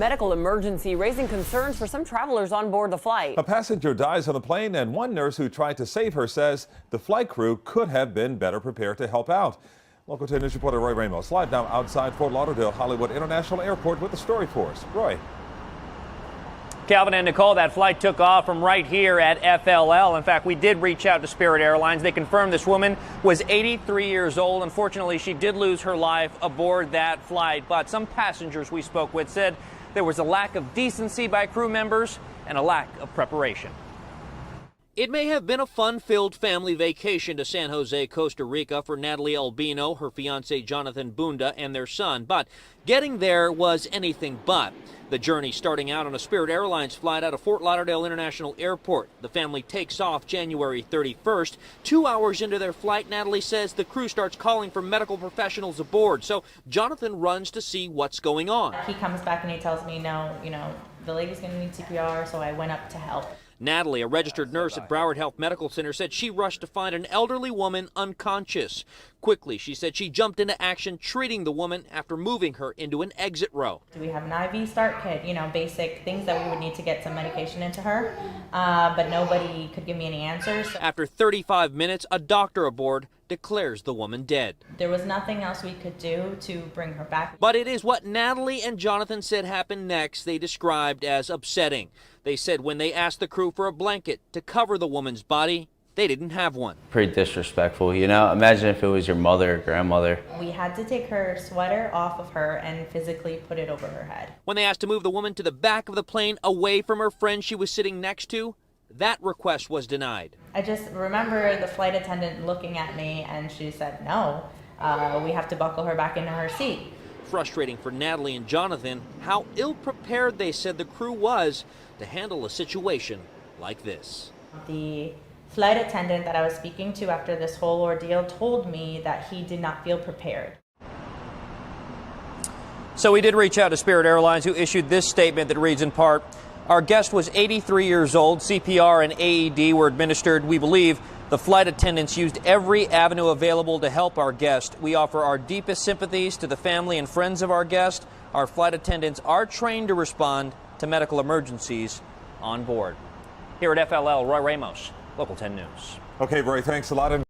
Medical emergency raising concerns for some travelers on board the flight. A passenger dies on the plane, and one nurse who tried to save her says the flight crew could have been better prepared to help out. Local 10 News reporter Roy Ramos live now outside Fort Lauderdale-Hollywood International Airport with the story for us. Roy. Calvin and Nicole, that flight took off from right here at FLL. In fact, we did reach out to Spirit Airlines. They confirmed this woman was 83 years old. Unfortunately, she did lose her life aboard that flight. But some passengers we spoke with said there was a lack of decency by crew members and a lack of preparation. It may have been a fun-filled family vacation to San Jose, Costa Rica for Natalie Albino, her fiancé Jonathan Bunda, and their son, but getting there was anything but. The journey starting out on a Spirit Airlines flight out of Fort Lauderdale International Airport. The family takes off January 31st. 2 hours into their flight, Natalie says the crew starts calling for medical professionals aboard, so Jonathan runs to see what's going on. He comes back and he tells me, no, the lady's going to need CPR, so I went up to help. Natalie, a registered nurse at Broward Health Medical Center, said she rushed to find an elderly woman unconscious. Quickly, she said she jumped into action treating the woman after moving her into an exit row. Do we have an IV start kit? Basic things that we would need to get some medication into her, but nobody could give me any answers. After 35 minutes, a doctor aboard declares the woman dead. There was nothing else we could do to bring her back. But it is what Natalie and Jonathan said happened next they described as upsetting. They said when they asked the crew for a blanket to cover the woman's body, they didn't have one. Pretty disrespectful, Imagine if it was your mother or grandmother. We had to take her sweater off of her and physically put it over her head. When they asked to move the woman to the back of the plane away from her friend she was sitting next to, that request was denied. I just remember the flight attendant looking at me and she said, no, we have to buckle her back into her seat. Frustrating for Natalie and Jonathan how ill-prepared they said the crew was to handle a situation like this. The flight attendant that I was speaking to after this whole ordeal told me that he did not feel prepared. So we did reach out to Spirit Airlines, who issued this statement that reads in part, "Our guest was 83 years old. CPR and AED were administered. We believe the flight attendants used every avenue available to help our guest. We offer our deepest sympathies to the family and friends of our guest. Our flight attendants are trained to respond to medical emergencies on board." Here at FLL, Roy Ramos, Local 10 News. Okay, Roy, thanks a lot.